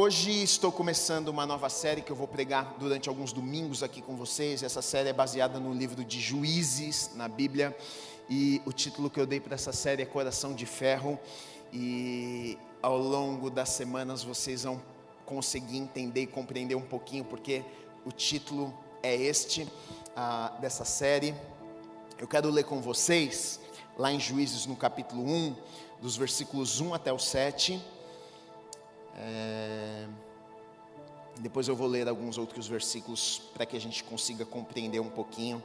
Hoje estou começando uma nova série que eu vou pregar durante alguns domingos aqui com vocês. Essa série é baseada no livro de Juízes, na Bíblia. E o título que eu dei para essa série é Coração de Ferro. E ao longo das semanas vocês vão conseguir entender e compreender um pouquinho porque o título é este, dessa série. Eu quero ler com vocês, lá em Juízes no capítulo 1, dos versículos 1 até o 7. Depois eu vou ler alguns outros versículos para que a gente consiga compreender um pouquinho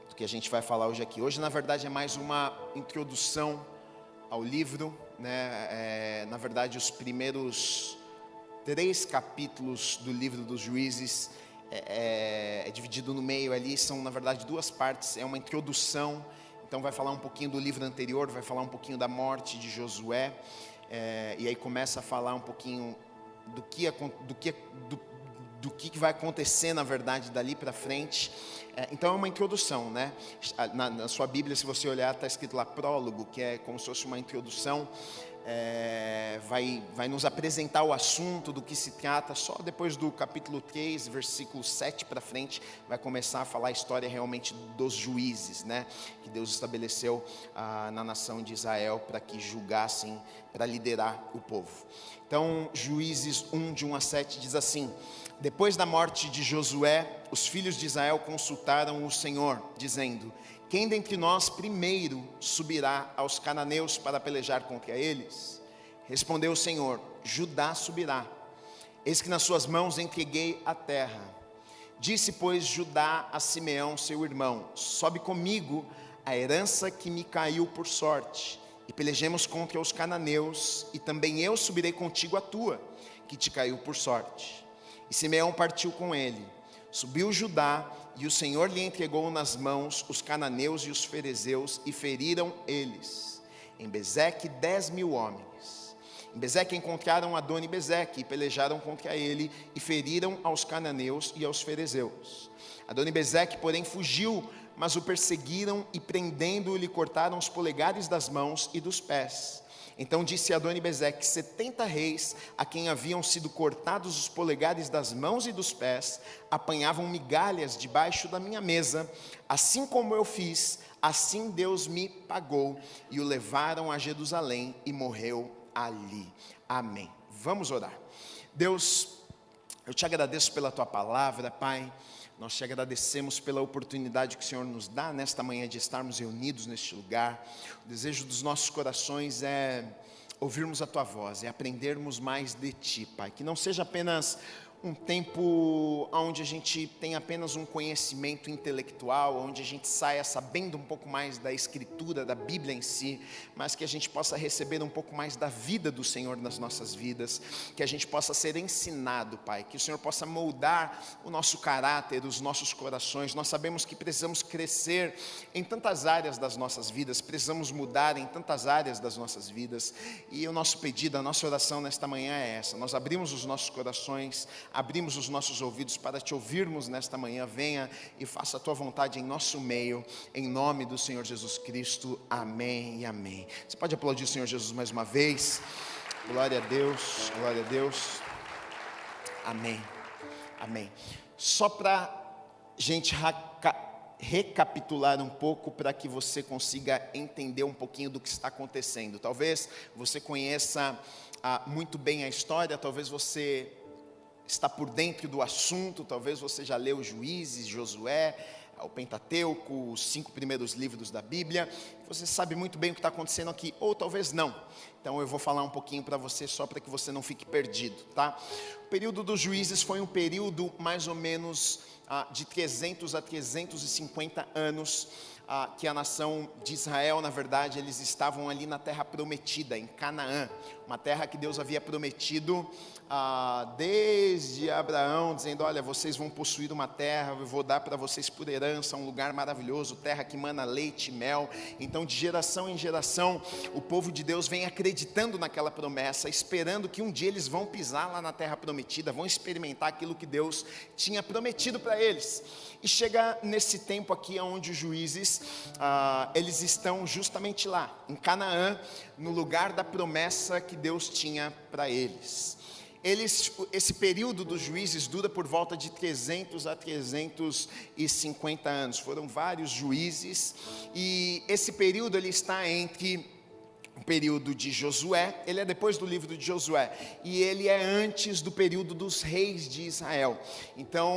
do que a gente vai falar hoje aqui. Hoje, na verdade, é mais uma introdução ao livro, né? Na verdade, os primeiros 3 capítulos do livro dos Juízes é dividido no meio ali, são na verdade 2 partes, é uma introdução. Então vai falar um pouquinho do livro anterior, vai falar um pouquinho da morte de Josué. E aí começa a falar um pouquinho do que vai acontecer na verdade dali para frente. Então é uma introdução, né? Na sua Bíblia, se você olhar, está escrito lá prólogo, que é como se fosse uma introdução. Vai nos apresentar o assunto, do que se trata. Só depois do capítulo 3, versículo 7 para frente, vai começar a falar a história realmente dos juízes, né? Que Deus estabeleceu na nação de Israel para que julgassem, para liderar o povo. Então, Juízes 1, de 1 a 7 diz assim: depois da morte de Josué, os filhos de Israel consultaram o Senhor, dizendo: quem dentre nós primeiro subirá aos cananeus para pelejar contra eles? Respondeu o Senhor: Judá subirá. Eis que nas suas mãos entreguei a terra. Disse, pois, Judá a Simeão, seu irmão: sobe comigo a herança que me caiu por sorte, e pelejemos contra os cananeus, e também eu subirei contigo a tua, que te caiu por sorte. E Simeão partiu com ele. Subiu Judá, e o Senhor lhe entregou nas mãos os cananeus e os ferezeus, e feriram eles. Em Bezeque 10.000 homens. Em Bezeque encontraram Adoni-Bezeque, e pelejaram contra ele, e feriram aos cananeus e aos ferezeus. Adoni-Bezeque, porém, fugiu, mas o perseguiram, e prendendo-o, lhe cortaram os polegares das mãos e dos pés. Então disse Adoni-Bezeque: 70 reis, a quem haviam sido cortados os polegares das mãos e dos pés, apanhavam migalhas debaixo da minha mesa. Assim como eu fiz, assim Deus me pagou. E o levaram a Jerusalém, e morreu ali. Amém. Vamos orar. Deus, eu te agradeço pela tua palavra, Pai. Nós te agradecemos pela oportunidade que o Senhor nos dá nesta manhã de estarmos reunidos neste lugar. O desejo dos nossos corações é ouvirmos a Tua voz, é aprendermos mais de Ti, Pai. Que não seja apenas um tempo onde a gente tem apenas um conhecimento intelectual, onde a gente saia sabendo um pouco mais da Escritura, da Bíblia em si, mas que a gente possa receber um pouco mais da vida do Senhor nas nossas vidas, que a gente possa ser ensinado, Pai, que o Senhor possa moldar o nosso caráter, os nossos corações. Nós sabemos que precisamos crescer em tantas áreas das nossas vidas, precisamos mudar em tantas áreas das nossas vidas, e o nosso pedido, a nossa oração nesta manhã é essa: nós abrimos os nossos corações, abrimos os nossos ouvidos para te ouvirmos nesta manhã. Venha e faça a tua vontade em nosso meio, em nome do Senhor Jesus Cristo, amém e amém. Você pode aplaudir o Senhor Jesus mais uma vez? Glória a Deus, glória a Deus, amém, amém. Só para gente recapitular um pouco, para que você consiga entender um pouquinho do que está acontecendo. Talvez você conheça muito bem a história, talvez você está por dentro do assunto, talvez você já leu Juízes, Josué, o Pentateuco, os 5 primeiros livros da Bíblia. Você sabe muito bem o que está acontecendo aqui, ou talvez não. Então eu vou falar um pouquinho para você, só para que você não fique perdido, tá? O período dos Juízes foi um período mais ou menos de 300 a 350 anos, que a nação de Israel, na verdade, eles estavam ali na terra prometida, em Canaã, uma terra que Deus havia prometido desde Abraão, dizendo: olha, vocês vão possuir uma terra, eu vou dar para vocês por herança um lugar maravilhoso, terra que mana leite e mel. Então Então, de geração em geração, o povo de Deus vem acreditando naquela promessa, esperando que um dia eles vão pisar lá na terra prometida, vão experimentar aquilo que Deus tinha prometido para eles. E chega nesse tempo aqui onde os juízes, eles estão justamente lá, em Canaã, no lugar da promessa que Deus tinha para eles. Esse período dos juízes dura por volta de 300 a 350 anos. Foram vários juízes, e esse período ele está entre o período de Josué, ele é depois do livro de Josué, e ele é antes do período dos reis de Israel. Então,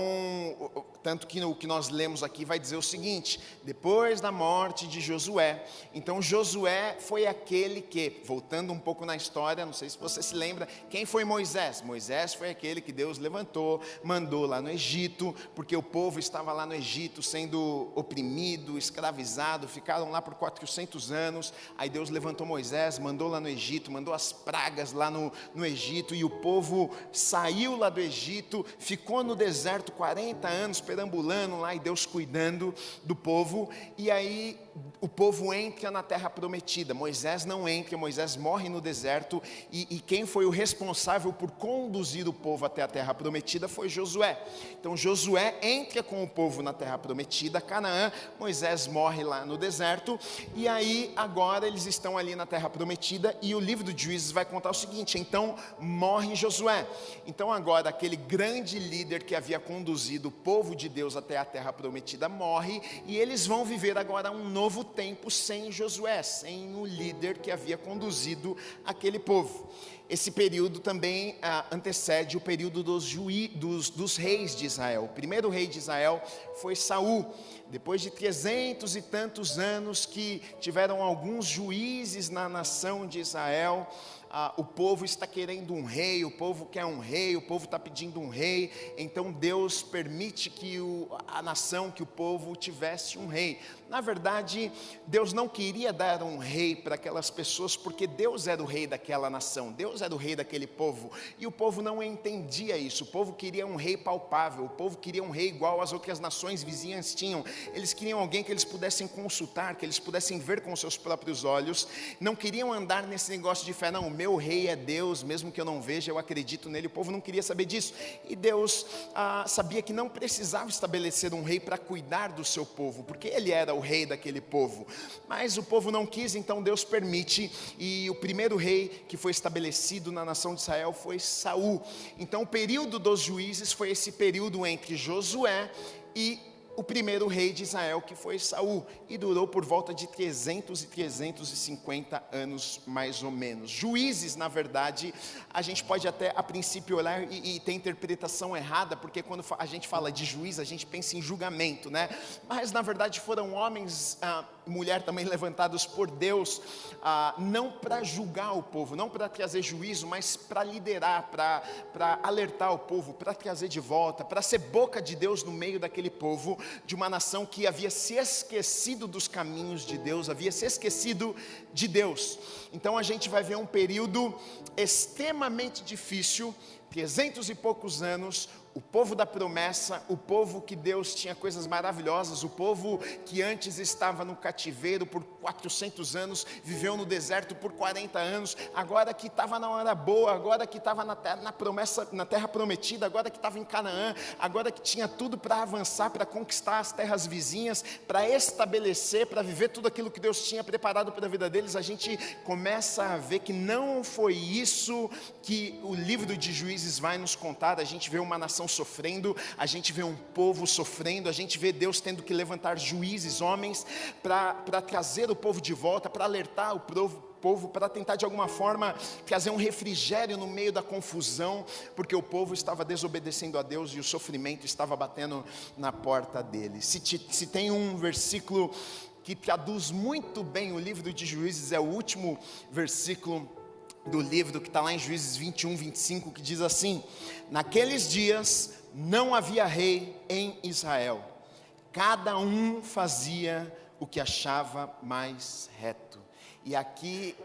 tanto que o que nós lemos aqui vai dizer o seguinte: depois da morte de Josué, então Josué foi aquele que, voltando um pouco na história, não sei se você se lembra, quem foi Moisés? Moisés foi aquele que Deus levantou, mandou lá no Egito, porque o povo estava lá no Egito sendo oprimido, escravizado, ficaram lá por 400 anos, aí Deus levantou Moisés, mandou lá no Egito, mandou as pragas lá no Egito, e o povo saiu lá do Egito, ficou no deserto 40 anos, perambulando lá, e Deus cuidando do povo, e aí o povo entra na terra prometida. Moisés não entra, Moisés morre no deserto, e quem foi o responsável por conduzir o povo até a terra prometida foi Josué. Então Josué entra com o povo na terra prometida, Canaã. Moisés morre lá no deserto, e aí agora eles estão ali na terra prometida, e o livro de Juízes vai contar o seguinte: então morre Josué. Então agora aquele grande líder que havia conduzido o povo de Deus até a terra prometida morre, e eles vão viver agora um novo tempo sem Josué, sem o líder que havia conduzido aquele povo. Esse período também antecede o período dos reis de Israel. O primeiro rei de Israel foi Saul. Depois de 300 e tantos anos que tiveram alguns juízes na nação de Israel, o povo está querendo um rei, o povo quer um rei, o povo está pedindo um rei. Então Deus permite que a nação, que o povo tivesse um rei. Na verdade, Deus não queria dar um rei para aquelas pessoas, porque Deus era o rei daquela nação, Deus era o rei daquele povo, e o povo não entendia isso. O povo queria um rei palpável, o povo queria um rei igual as outras nações vizinhas tinham. Eles queriam alguém que eles pudessem consultar, que eles pudessem ver com seus próprios olhos. Não queriam andar nesse negócio de fé, não, o meu rei é Deus, mesmo que eu não veja, eu acredito nele. O povo não queria saber disso, e Deus sabia que não precisava estabelecer um rei para cuidar do seu povo, porque ele era o rei daquele povo. Mas o povo não quis, então Deus permite, e o primeiro rei que foi estabelecido na nação de Israel foi Saul. Então o período dos juízes foi esse período entre Josué e o primeiro rei de Israel, que foi Saul, e durou por volta de 300 e 350 anos mais ou menos. Juízes, na verdade, a gente pode até a princípio olhar e ter interpretação errada, porque quando a gente fala de juiz, a gente pensa em julgamento, né? Mas na verdade foram homens, mulher também, levantados por Deus, não para julgar o povo, não para trazer juízo, mas para liderar, para alertar o povo, para trazer de volta, para ser boca de Deus no meio daquele povo, de uma nação que havia se esquecido dos caminhos de Deus, havia se esquecido de Deus. Então a gente vai ver um período extremamente difícil, 300 e poucos anos, o povo da promessa, o povo que Deus tinha coisas maravilhosas, o povo que antes estava no cativeiro por 400 anos, viveu no deserto por 40 anos, agora que estava na hora boa, agora que estava na promessa, na terra prometida, agora que estava em Canaã, agora que tinha tudo para avançar, para conquistar as terras vizinhas, para estabelecer, para viver tudo aquilo que Deus tinha preparado para a vida deles. A gente começa a ver que não foi isso que o livro de Juízes vai nos contar. A gente vê uma nação sofrendo, a gente vê um povo sofrendo, a gente vê Deus tendo que levantar juízes, homens, para trazer o povo de volta, para alertar o povo, para tentar de alguma forma trazer um refrigério no meio da confusão, porque o povo estava desobedecendo a Deus e o sofrimento estava batendo na porta deles. Se tem um versículo que traduz muito bem o livro de Juízes, é o último versículo do livro, que está lá em Juízes 21, 25, que diz assim: naqueles dias não havia rei em Israel, cada um fazia o que achava mais reto. E aqui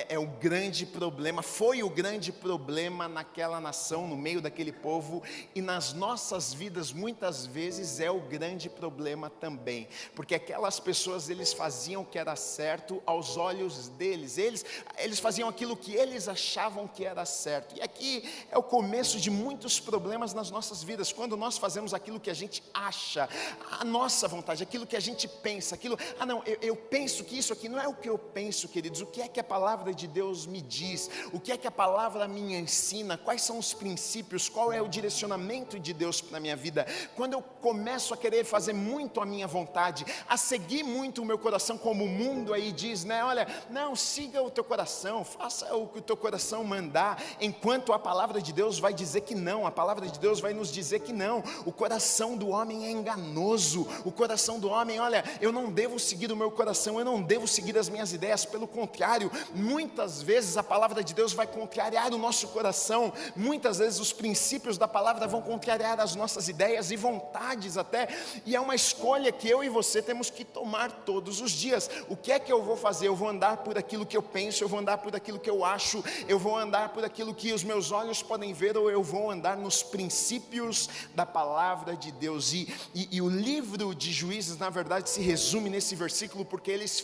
é o grande problema, foi o grande problema naquela nação, no meio daquele povo, e nas nossas vidas muitas vezes é o grande problema também, porque aquelas pessoas, eles faziam o que era certo aos olhos deles, eles faziam aquilo que eles achavam que era certo, e aqui é o começo de muitos problemas nas nossas vidas, quando nós fazemos aquilo que a gente acha, a nossa vontade, aquilo que a gente pensa, aquilo, não, eu penso que isso aqui não é o que eu penso, queridos, o que é que a palavra de Deus me diz, o que é que a palavra me ensina, quais são os princípios, qual é o direcionamento de Deus para a minha vida. Quando eu começo a querer fazer muito a minha vontade, a seguir muito o meu coração, como o mundo aí diz, né, olha, não, siga o teu coração, faça o que o teu coração mandar, enquanto a palavra de Deus vai dizer que não, a palavra de Deus vai nos dizer que não, o coração do homem é enganoso, o coração do homem, olha, eu não devo seguir o meu coração, eu não devo seguir as minhas ideias, pelo contrário, muitas vezes a palavra de Deus vai contrariar o nosso coração, muitas vezes os princípios da palavra vão contrariar as nossas ideias e vontades até, e é uma escolha que eu e você temos que tomar todos os dias. O que é que eu vou fazer? Eu vou andar por aquilo que eu penso, eu vou andar por aquilo que eu acho, eu vou andar por aquilo que os meus olhos podem ver, ou eu vou andar nos princípios da palavra de Deus, e o livro de Juízes, na verdade, se resume nesse versículo, porque eles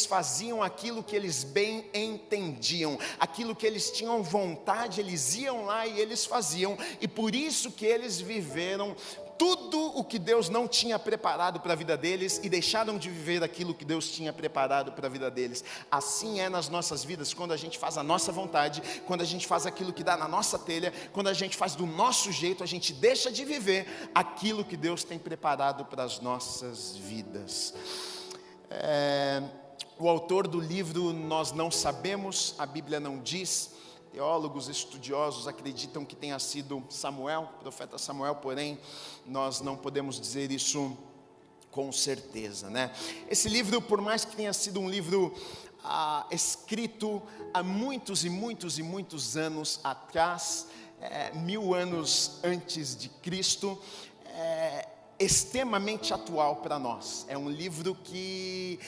faziam aquilo que eles bem entendiam, aquilo que eles tinham vontade, eles iam lá e eles faziam, e por isso que eles viveram tudo o que Deus não tinha preparado para a vida deles, e deixaram de viver aquilo que Deus tinha preparado para a vida deles. Assim é nas nossas vidas, quando a gente faz a nossa vontade, quando a gente faz aquilo que dá na nossa telha, quando a gente faz do nosso jeito, a gente deixa de viver aquilo que Deus tem preparado para as nossas vidas. O autor do livro nós não sabemos, a Bíblia não diz, teólogos estudiosos acreditam que tenha sido Samuel, o profeta Samuel, porém nós não podemos dizer isso com certeza, né? Esse livro, por mais que tenha sido um livro escrito há muitos e muitos e muitos anos atrás, 1000 anos antes de Cristo, extremamente atual para nós. É um livro que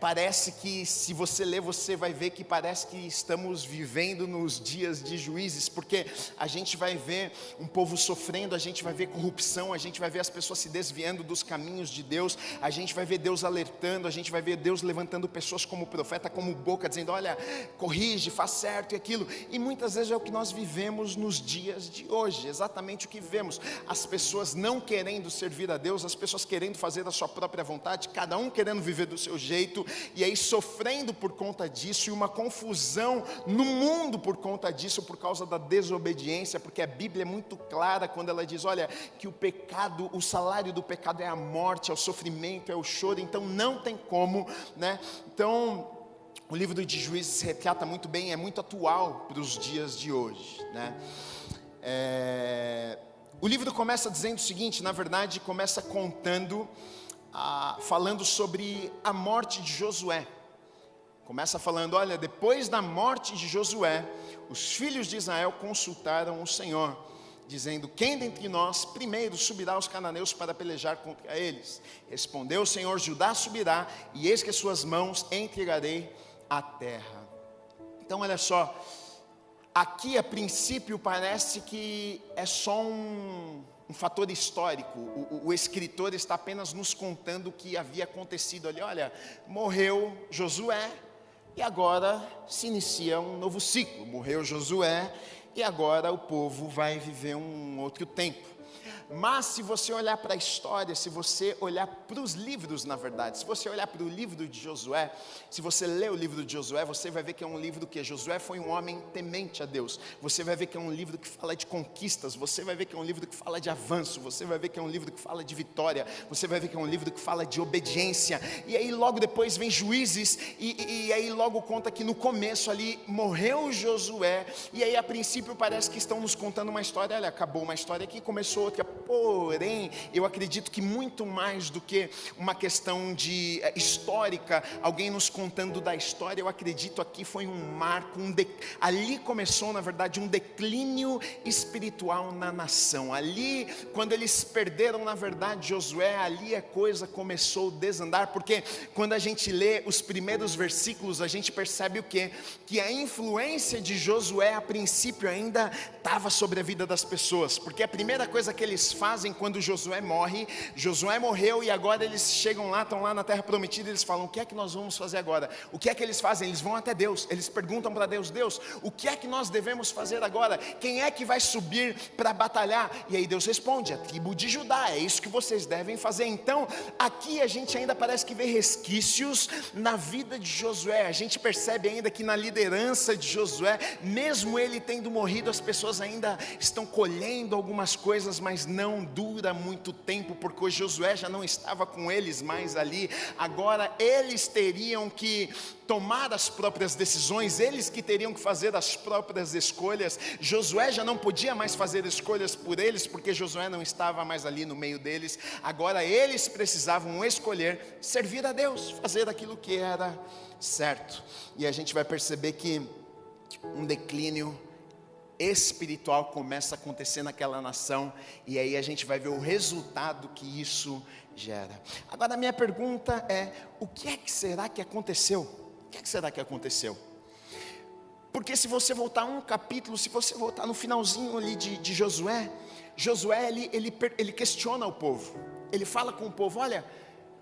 parece que, se você ler, você vai ver que parece que estamos vivendo nos dias de Juízes, porque a gente vai ver um povo sofrendo, a gente vai ver corrupção, a gente vai ver as pessoas se desviando dos caminhos de Deus, a gente vai ver Deus alertando, a gente vai ver Deus levantando pessoas como profeta, como boca, dizendo, olha, corrige, faz certo e aquilo, e muitas vezes é o que nós vivemos nos dias de hoje, exatamente o que vemos, as pessoas não querendo servir a Deus, as pessoas querendo fazer a sua própria vontade, cada um querendo viver do seu jeito, e aí sofrendo por conta disso, e uma confusão no mundo por conta disso, por causa da desobediência, porque a Bíblia é muito clara quando ela diz, olha, que o pecado, o salário do pecado é a morte, é o sofrimento, é o choro, então não tem como, né? Então o livro de Juízes retrata muito bem, é muito atual para os dias de hoje, né? O livro começa dizendo o seguinte, na verdade começa contando, falando sobre a morte de Josué. Começa falando, olha, depois da morte de Josué, os filhos de Israel consultaram o Senhor, dizendo, quem dentre nós primeiro subirá aos cananeus para pelejar contra eles? Respondeu o Senhor, Judá subirá, e eis que as suas mãos entregarei à terra. Então olha só, aqui a princípio parece que é só um fator histórico, o escritor está apenas nos contando o que havia acontecido ali, olha, morreu Josué, e agora se inicia um novo ciclo, morreu Josué, e agora o povo vai viver um outro tempo. Mas se você olhar para a história, se você olhar para os livros, na verdade, se você olhar para o livro de Josué, se você ler o livro de Josué, você vai ver que é um livro que Josué foi um homem temente a Deus, você vai ver que é um livro que fala de conquistas, você vai ver que é um livro que fala de avanço, você vai ver que é um livro que fala de vitória, você vai ver que é um livro que fala de obediência, e aí logo depois vem Juízes, e aí logo conta que no começo ali morreu Josué, e aí a princípio parece que estão nos contando uma história, olha, acabou uma história aqui, começou outra, Porém, eu acredito que muito mais do que uma questão de histórica, alguém nos contando da história, eu acredito aqui foi um marco, ali começou na verdade um declínio espiritual na nação. Ali, quando eles perderam na verdade Josué, ali a coisa começou a desandar, porque quando a gente lê os primeiros versículos, a gente percebe o quê? Que a influência de Josué a princípio ainda estava sobre a vida das pessoas, porque a primeira coisa que eles fazem quando Josué morre, Josué morreu e agora eles chegam lá, estão lá na terra prometida, eles falam: o que é que nós vamos fazer agora? O que é que eles fazem? Eles vão até Deus, eles perguntam para Deus: Deus, o que é que nós devemos fazer agora? Quem é que vai subir para batalhar? E aí Deus responde: a tribo de Judá, é isso que vocês devem fazer. Então aqui a gente ainda parece que vê resquícios na vida de Josué, a gente percebe ainda que na liderança de Josué, mesmo ele tendo morrido, as pessoas ainda estão colhendo algumas coisas, mas não dura muito tempo, porque o Josué já não estava com eles mais ali. Agora eles teriam que tomar as próprias decisões, eles que teriam que fazer as próprias escolhas. Josué já não podia mais fazer escolhas por eles, porque Josué não estava mais ali no meio deles. Agora eles precisavam escolher servir a Deus, fazer aquilo que era certo. E a gente vai perceber que um declínio espiritual começa a acontecer naquela nação, e aí a gente vai ver o resultado que isso gera. Agora a minha pergunta é: o que é que será que aconteceu? O que é que será que aconteceu? Porque se você voltar um capítulo, se você voltar no finalzinho ali de Josué, ele questiona o povo, ele fala com o povo: olha,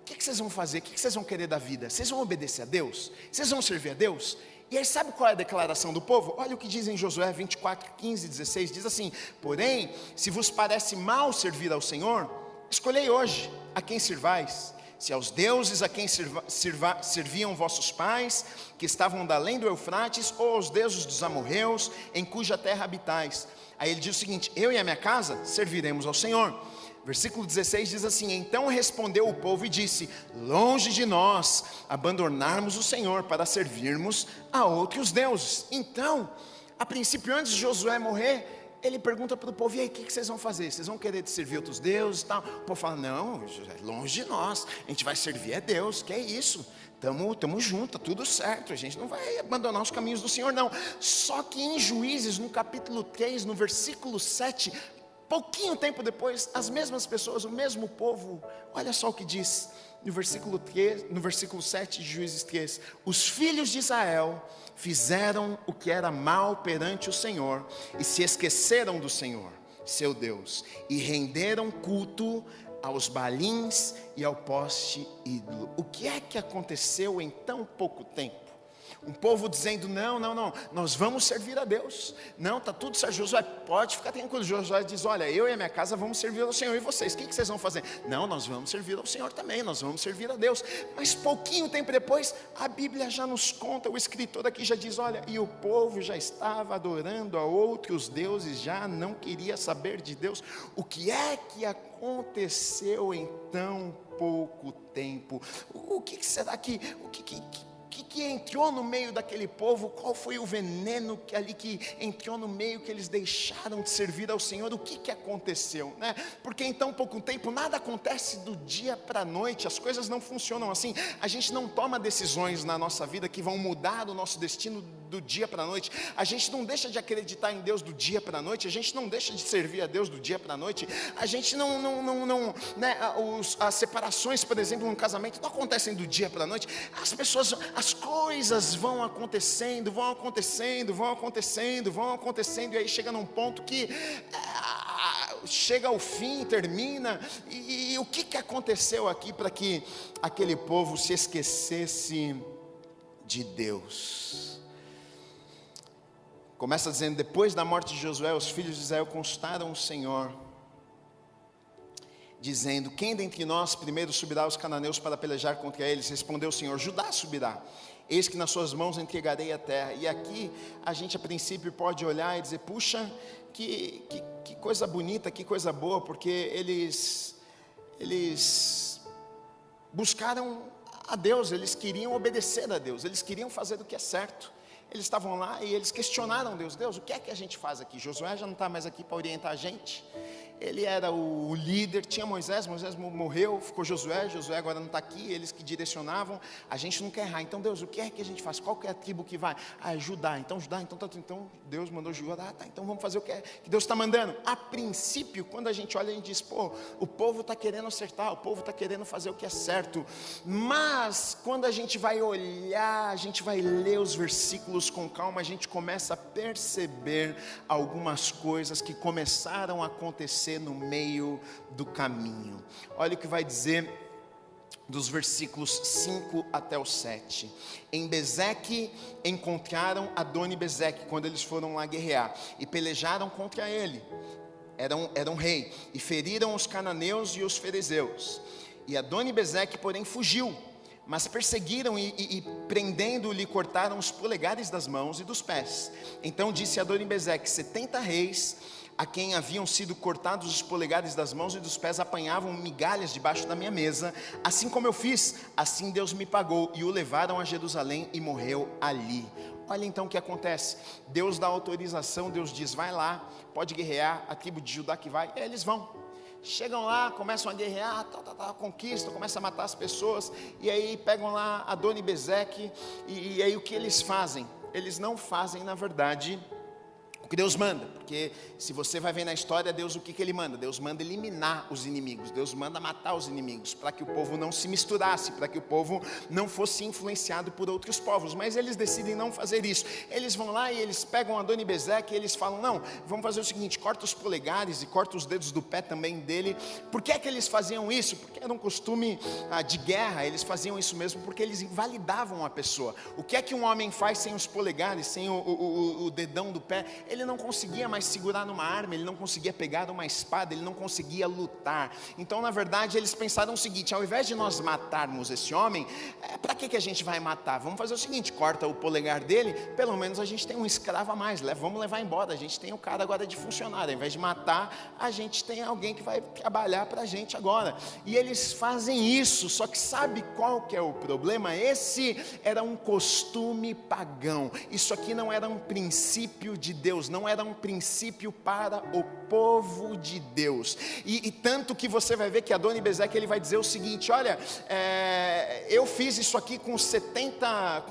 o que vocês vão fazer? O que vocês vão querer da vida? Vocês vão obedecer a Deus? Vocês vão servir a Deus? E aí sabe qual é a declaração do povo? Olha o que diz em Josué 24, 15 e 16, diz assim: porém, se vos parece mal servir ao Senhor, escolhei hoje a quem sirvais, se aos deuses a quem serviam vossos pais, que estavam da além do Eufrates, ou aos deuses dos amorreus, em cuja terra habitais. Aí ele diz o seguinte: eu e a minha casa serviremos ao Senhor. Versículo 16 diz assim: então respondeu o povo e disse: longe de nós abandonarmos o Senhor para servirmos a outros deuses. Então, a princípio, antes de Josué morrer, ele pergunta para o povo: e aí, o que vocês vão fazer? Vocês vão querer servir outros deuses e tal? O povo fala: não, longe de nós, a gente vai servir a Deus, que é isso? Estamos juntos, tá tudo certo, a gente não vai abandonar os caminhos do Senhor, não. Só que em Juízes, no capítulo 3, no versículo 7, pouquinho tempo depois, as mesmas pessoas, o mesmo povo, olha só o que diz no versículo 7 de Juízes 3: os filhos de Israel fizeram o que era mal perante o Senhor, e se esqueceram do Senhor, seu Deus, e renderam culto aos balins e ao poste ídolo. O que é que aconteceu em tão pouco tempo? Um povo dizendo: não, nós vamos servir a Deus. Não, está tudo certo, Josué, pode ficar tranquilo. Josué diz: olha, eu e a minha casa vamos servir ao Senhor. E vocês, o que vocês vão fazer? Não, nós vamos servir ao Senhor também, nós vamos servir a Deus. Mas pouquinho tempo depois, a Bíblia já nos conta, o escritor aqui já diz: olha, e o povo já estava adorando a outros deuses, já não queria saber de Deus. O que é que aconteceu em tão pouco tempo? O que será que entrou no meio daquele povo? Qual foi o veneno que entrou no meio, que eles deixaram de servir ao Senhor? O que aconteceu, né? Porque em tão pouco tempo nada acontece do dia para a noite, as coisas não funcionam assim. A gente não toma decisões na nossa vida que vão mudar o nosso destino do dia para a noite. A gente não deixa de acreditar em Deus do dia para a noite, a gente não deixa de servir a Deus do dia para a noite. A gente não né? As separações, por exemplo, num casamento não acontecem do dia para a noite. As coisas vão acontecendo, e aí chega num ponto que chega ao fim, termina. E o que aconteceu aqui para que aquele povo se esquecesse de Deus? Começa dizendo: depois da morte de Josué, os filhos de Israel consultaram o Senhor, dizendo: quem dentre nós primeiro subirá aos cananeus para pelejar contra eles? Respondeu o Senhor: Judá subirá, eis que nas suas mãos entregarei a terra. E aqui a gente a princípio pode olhar e dizer: puxa, que coisa bonita, que coisa boa, porque eles buscaram a Deus, eles queriam obedecer a Deus, eles queriam fazer o que é certo, eles estavam lá e eles questionaram Deus: Deus, o que é que a gente faz aqui? Josué já não está mais aqui para orientar a gente. Ele era o líder, tinha Moisés morreu, ficou Josué agora não está aqui, eles que direcionavam. A gente não quer errar, então Deus, o que é que a gente faz? Qual que é a tribo que vai? Judá, então Deus mandou Judá, então vamos fazer o que Deus está mandando. A princípio, quando a gente olha, a gente diz: pô, o povo está querendo acertar, o povo está querendo fazer o que é certo. Mas quando a gente vai olhar, a gente vai ler os versículos com calma, a gente começa a perceber algumas coisas que começaram a acontecer no meio do caminho. Olha o que vai dizer dos versículos 5 até o 7. Em Bezeque encontraram Adoni-Bezeque, quando eles foram lá guerrear, e pelejaram contra ele. Era um rei, e feriram os cananeus e os ferezeus. E Adoni-Bezeque, porém, fugiu, mas perseguiram e prendendo-lhe, cortaram os polegares das mãos e dos pés. Então disse Adoni-Bezeque: 70 reis a quem haviam sido cortados os polegares das mãos e dos pés apanhavam migalhas debaixo da minha mesa, assim como eu fiz, assim Deus me pagou. E o levaram a Jerusalém e morreu ali. Olha então o que acontece. Deus dá autorização, Deus diz: vai lá, pode guerrear, a tribo de Judá que vai. E eles vão. Chegam lá, começam a guerrear, conquistam, começam a matar as pessoas. E aí pegam lá Adoni-Bezeque, e aí o que eles fazem? Eles não fazem, na verdade, o que Deus manda, porque se você vai ver na história, Deus, o que Ele manda? Deus manda eliminar os inimigos, Deus manda matar os inimigos, para que o povo não se misturasse, para que o povo não fosse influenciado por outros povos. Mas eles decidem não fazer isso. Eles vão lá e eles pegam Adoni-Bezeque e eles falam: não, vamos fazer o seguinte, corta os polegares e corta os dedos do pé também dele. Por que é que eles faziam isso? Porque era um costume de guerra. Eles faziam isso mesmo porque eles invalidavam a pessoa. O que é que um homem faz sem os polegares, sem o dedão do pé? Ele não conseguia mais segurar numa arma, ele não conseguia pegar uma espada, ele não conseguia lutar. Então, na verdade, eles pensaram o seguinte: ao invés de nós matarmos esse homem, para que a gente vai matar? Vamos fazer o seguinte, corta o polegar dele, pelo menos a gente tem um escravo a mais, vamos levar embora, a gente tem o cara agora de funcionário, ao invés de matar, a gente tem alguém que vai trabalhar para a gente agora. E eles fazem isso, só que sabe qual que é o problema? Esse era um costume pagão, isso aqui não era um princípio de Deus, não era um princípio para o povo de Deus. E tanto que você vai ver que Adoni-Bezeque, ele vai dizer o seguinte: olha, eu fiz isso aqui com 70,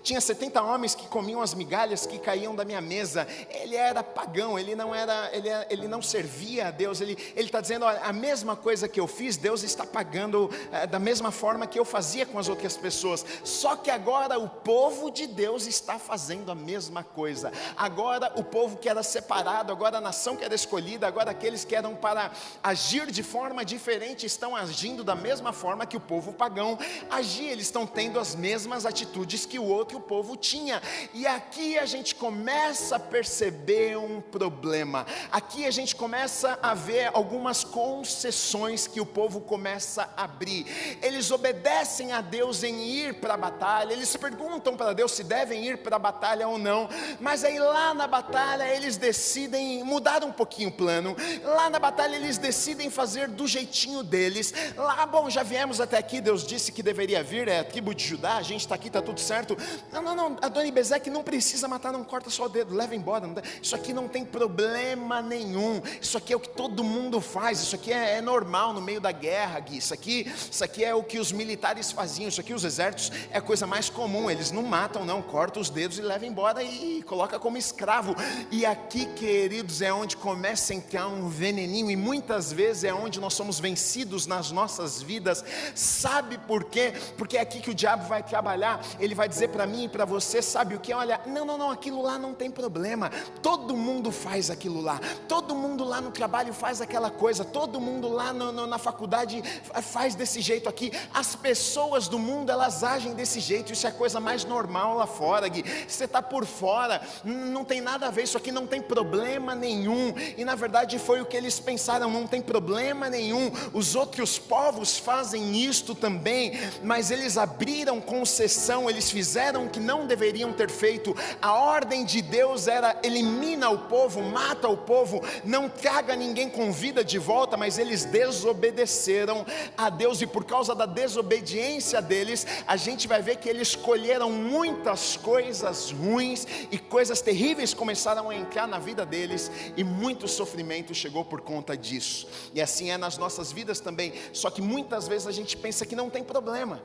tinha 70 homens que comiam as migalhas que caíam da minha mesa. Ele era pagão, ele não servia a Deus. Ele está dizendo: olha, a mesma coisa que eu fiz, Deus está pagando da mesma forma que eu fazia com as outras pessoas. Só que agora o povo de Deus está fazendo a mesma coisa. Agora o povo que era separado, agora a nação que era escolhida, agora aqueles que eram para agir de forma diferente, estão agindo da mesma forma que o povo pagão agia. Eles estão tendo as mesmas atitudes que o outro povo tinha. E aqui a gente começa a perceber um problema. Aqui a gente começa a ver algumas concessões que o povo começa a abrir. Eles obedecem a Deus em ir para a batalha, eles perguntam para Deus se devem ir para a batalha ou não, mas aí lá na batalha eles decidem mudar um pouquinho o plano. Lá na batalha eles decidem fazer do jeitinho deles. Lá, bom, já viemos até aqui, Deus disse que deveria vir, é a tribo de Judá, a gente está aqui, está tudo certo. Não, Adoni-Bezeque não precisa matar, não corta só o dedo, leva embora, isso aqui não tem problema nenhum, isso aqui é o que todo mundo faz, isso aqui é normal no meio da guerra, Gui. Isso aqui é o que os militares faziam, isso aqui os exércitos é a coisa mais comum, eles não matam não, cortam os dedos e levam embora e coloca como escravo. E aqui, queridos, é onde começa a entrar um veneninho, e muitas vezes é onde nós somos vencidos nas nossas vidas. Sabe por quê? Porque é aqui que o diabo vai trabalhar. Ele vai dizer para mim e para você, sabe o que? Olha, não, aquilo lá não tem problema, todo mundo faz aquilo lá, todo mundo lá no trabalho faz aquela coisa, todo mundo lá na faculdade faz desse jeito aqui, as pessoas do mundo, elas agem desse jeito, isso é a coisa mais normal lá fora, Gui. Você está por fora, não tem nada a ver resolver isso aqui, não tem problema nenhum. E na verdade foi o que eles pensaram, não tem problema nenhum, os outros povos fazem isto também, mas eles abriram concessão, eles fizeram o que não deveriam ter feito. A ordem de Deus era: elimina o povo, mata o povo, não traga ninguém com vida de volta. Mas eles desobedeceram a Deus, e por causa da desobediência deles, a gente vai ver que eles colheram muitas coisas ruins, e coisas terríveis começaram a entrar na vida deles, e muito sofrimento chegou por conta disso. E assim é nas nossas vidas também. Só que muitas vezes a gente pensa que não tem problema.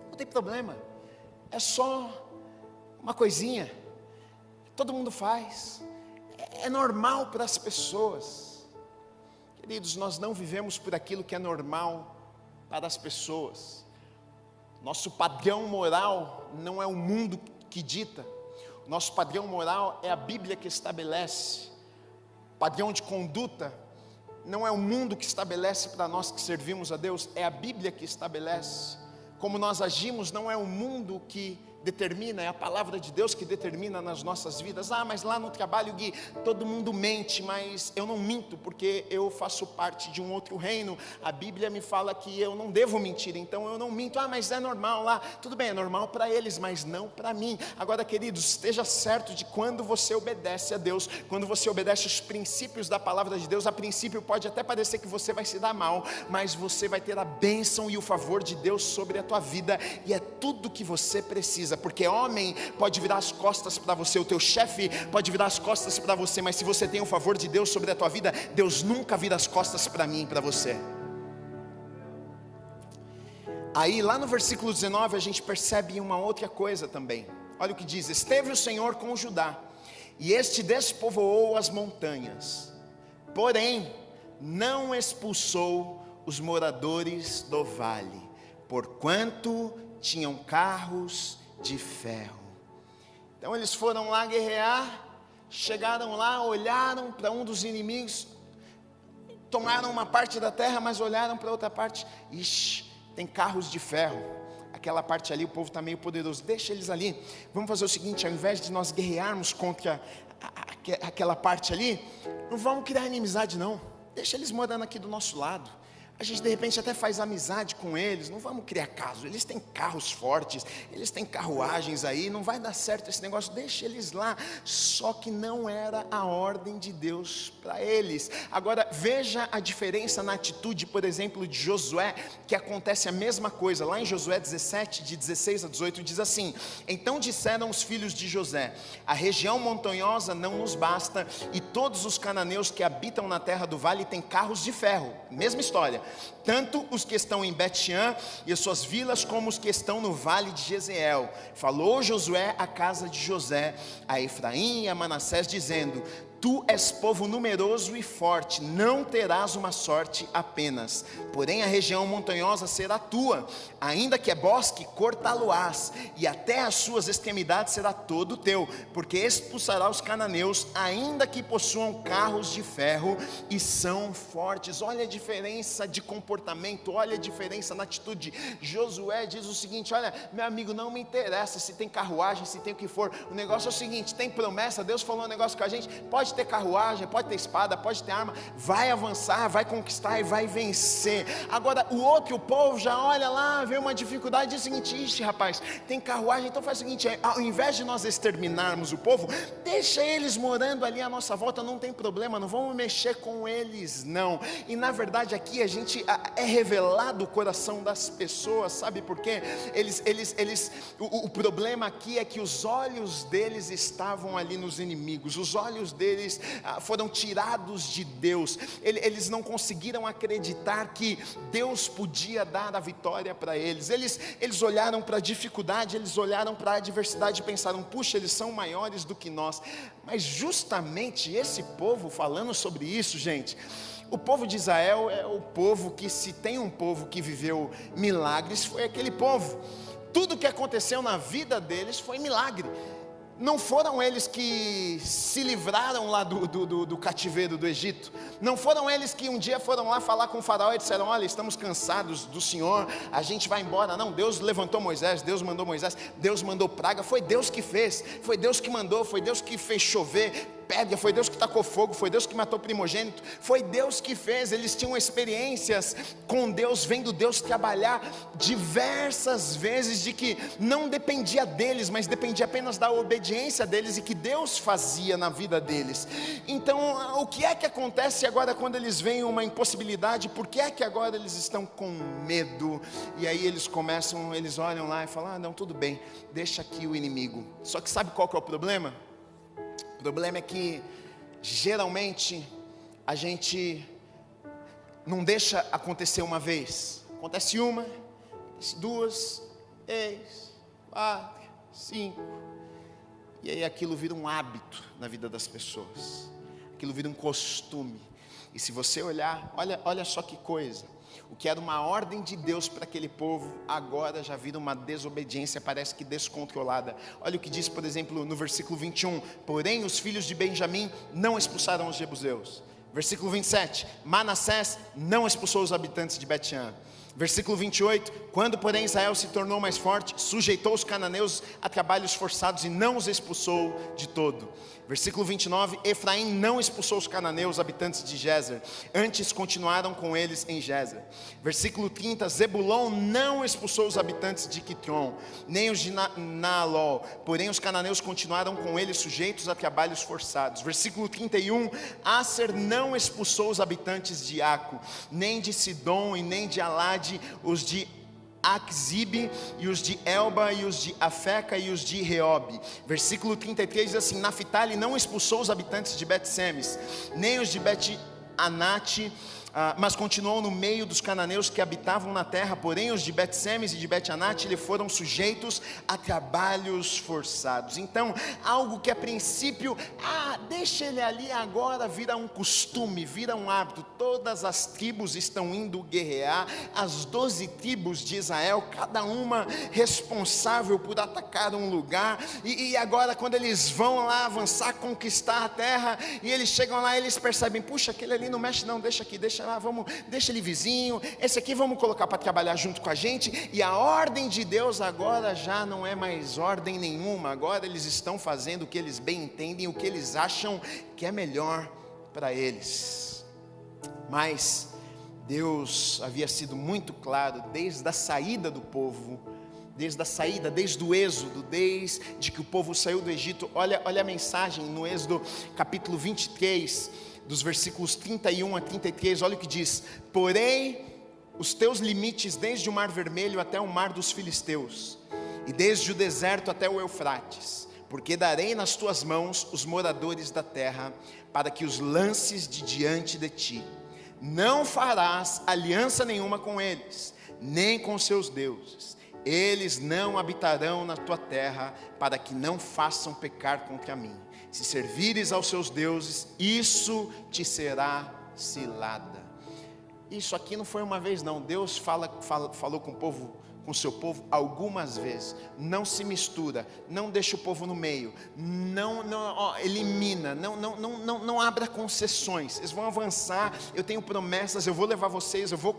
Não tem problema, é só uma coisinha, todo mundo faz, é normal para as pessoas. Queridos, nós não vivemos por aquilo que é normal para as pessoas. Nosso padrão moral não é o mundo que dita. Nosso padrão moral é a Bíblia que estabelece. Padrão de conduta não é o mundo que estabelece para nós que servimos a Deus, é a Bíblia que estabelece. Como nós agimos não é o mundo que determina, é a palavra de Deus que determina nas nossas vidas. Mas lá no trabalho, Gui, todo mundo mente, mas eu não minto, porque eu faço parte de um outro reino. A Bíblia me fala que eu não devo mentir, então eu não minto. Mas é normal lá, tudo bem, é normal para eles, mas não para mim. Agora, queridos, esteja certo de quando você obedece a Deus, quando você obedece os princípios da palavra de Deus, a princípio pode até parecer que você vai se dar mal, mas você vai ter a bênção e o favor de Deus sobre a tua vida, e é tudo que você precisa. Porque homem pode virar as costas para você, o teu chefe pode virar as costas para você, mas se você tem o favor de Deus sobre a tua vida, Deus nunca vira as costas para mim e para você. Aí lá no versículo 19 a gente percebe uma outra coisa também. Olha o que diz: esteve o Senhor com Judá, e este despovoou as montanhas, porém não expulsou os moradores do vale, porquanto tinham carros de ferro. Então eles foram lá guerrear, chegaram lá, olharam para um dos inimigos, tomaram uma parte da terra, mas olharam para outra parte, tem carros de ferro, aquela parte ali o povo está meio poderoso, deixa eles ali. Vamos fazer o seguinte: ao invés de nós guerrearmos contra aquela parte ali, não vamos criar inimizade não, deixa eles morando aqui do nosso lado. A gente de repente até faz amizade com eles, não vamos criar caso, eles têm carros fortes, eles têm carruagens aí, não vai dar certo esse negócio, deixa eles lá. Só que não era a ordem de Deus para eles. Agora veja a diferença na atitude, por exemplo, de Josué, que acontece a mesma coisa. Lá em Josué 17, de 16 a 18, diz assim: então disseram os filhos de José: a região montanhosa não nos basta, e todos os cananeus que habitam na terra do vale têm carros de ferro. Mesma história. Tanto os que estão em Bet-Shean e as suas vilas, como os que estão no vale de Jezreel. Falou Josué à casa de José, a Efraim e a Manassés, dizendo: tu és povo numeroso e forte, não terás uma sorte apenas, porém a região montanhosa será tua, ainda que é bosque, cortá-lo-ás, e até as suas extremidades será todo teu, porque expulsará os cananeus, ainda que possuam carros de ferro e são fortes. Olha a diferença de comportamento, olha a diferença na atitude. Josué diz o seguinte: olha, meu amigo, não me interessa se tem carruagem, se tem o que for, o negócio é o seguinte, tem promessa, Deus falou um negócio com a gente, pode ter carruagem, pode ter espada, pode ter arma, vai avançar, vai conquistar e vai vencer. Agora o outro povo já olha lá, vê uma dificuldade e diz o seguinte: ixi, rapaz, tem carruagem, então faz o seguinte, ao invés de nós exterminarmos o povo, deixa eles morando ali à nossa volta, não tem problema, não vamos mexer com eles não. E na verdade aqui a gente é revelado o coração das pessoas, sabe por quê? O problema aqui é que os olhos deles estavam ali nos inimigos, os olhos deles foram tirados de Deus, eles não conseguiram acreditar que Deus podia dar a vitória para eles. Eles olharam para a dificuldade, eles olharam para a adversidade e pensaram: puxa, eles são maiores do que nós. Mas justamente esse povo, falando sobre isso, gente, o povo de Israel é o povo que, se tem um povo que viveu milagres, foi aquele povo. Tudo que aconteceu na vida deles foi milagre. Não foram eles que se livraram lá do cativeiro do Egito. Não foram eles que um dia foram lá falar com o faraó e disseram: olha, estamos cansados do Senhor, a gente vai embora. Não, Deus levantou Moisés, Deus mandou Moisés, Deus mandou praga. Foi Deus que fez, foi Deus que mandou, foi Deus que fez chover pedra, foi Deus que tacou fogo, foi Deus que matou o primogênito, foi Deus que fez. Eles tinham experiências com Deus, vendo Deus trabalhar diversas vezes, de que não dependia deles, mas dependia apenas da obediência deles, e que Deus fazia na vida deles. Então, o que é que acontece agora quando eles veem uma impossibilidade? Por que é que agora eles estão com medo? E aí eles olham lá e falam: ah, não, tudo bem, deixa aqui o inimigo. Só que sabe qual que é o problema? O problema é que, geralmente, a gente não deixa acontecer uma vez. Acontece uma, acontece duas, 3, 4, 5. E aí aquilo vira um hábito na vida das pessoas. Aquilo vira um costume. E se você olhar, olha só que coisa. O que era uma ordem de Deus para aquele povo, agora já vira uma desobediência, parece que descontrolada. Olha o que diz, por exemplo, no versículo 21. Porém os filhos de Benjamim não expulsaram os jebuseus. Versículo 27. Manassés não expulsou os habitantes de Bet-Shean. Versículo 28, quando porém Israel se tornou mais forte, sujeitou os cananeus a trabalhos forçados e não os expulsou de todo. Versículo 29, Efraim não expulsou os cananeus, habitantes de Gézer, antes continuaram com eles em Gézer. Versículo 30, Zebulon não expulsou os habitantes de Quitron, nem os de Naalol, porém os cananeus continuaram com eles sujeitos a trabalhos forçados. Versículo 31, Aser não expulsou os habitantes de Aco, nem de Sidom e nem de Alade, os de Aquzibe, e os de Elba, e os de Afeca, e os de Reob. Versículo 33 diz assim: Naphtali não expulsou os habitantes de Bet-Semes, nem os de Bet-Anate, mas continuou no meio dos cananeus que habitavam na terra. Porém os de Bet-Semes e de Bet-Anate lhe foram sujeitos a trabalhos forçados. Então, algo que a princípio, deixa ele ali, agora vira um costume, vira um hábito. Todas as tribos estão indo guerrear, as 12 tribos de Israel, cada uma responsável por atacar um lugar, e agora quando eles vão lá avançar, conquistar a terra, e eles chegam lá, eles percebem: puxa, aquele ali não mexe não, deixa aqui, deixa lá, deixa ele vizinho, esse aqui vamos colocar para trabalhar junto com a gente. E a ordem de Deus agora já não é mais ordem nenhuma, agora eles estão fazendo o que eles bem entendem, o que eles acham que é melhor para eles. Mas Deus havia sido muito claro desde a saída do povo, desde o êxodo, desde que o povo saiu do Egito. Olha a mensagem no Êxodo capítulo 23, dos versículos 31 a 33, olha o que diz: porém os teus limites desde o mar vermelho até o mar dos filisteus, e desde o deserto até o Eufrates, porque darei nas tuas mãos os moradores da terra, para que os lances de diante de ti. Não farás aliança nenhuma com eles, nem com seus deuses. Eles não habitarão na tua terra, para que não façam pecar contra mim. Se servires aos seus deuses, isso te será cilada. Isso aqui não foi uma vez não. Deus falou com o povo, com o seu povo algumas vezes. Não se mistura, não deixa o povo no meio, elimina, não abra concessões. Eles vão avançar, eu tenho promessas, eu vou levar vocês, eu vou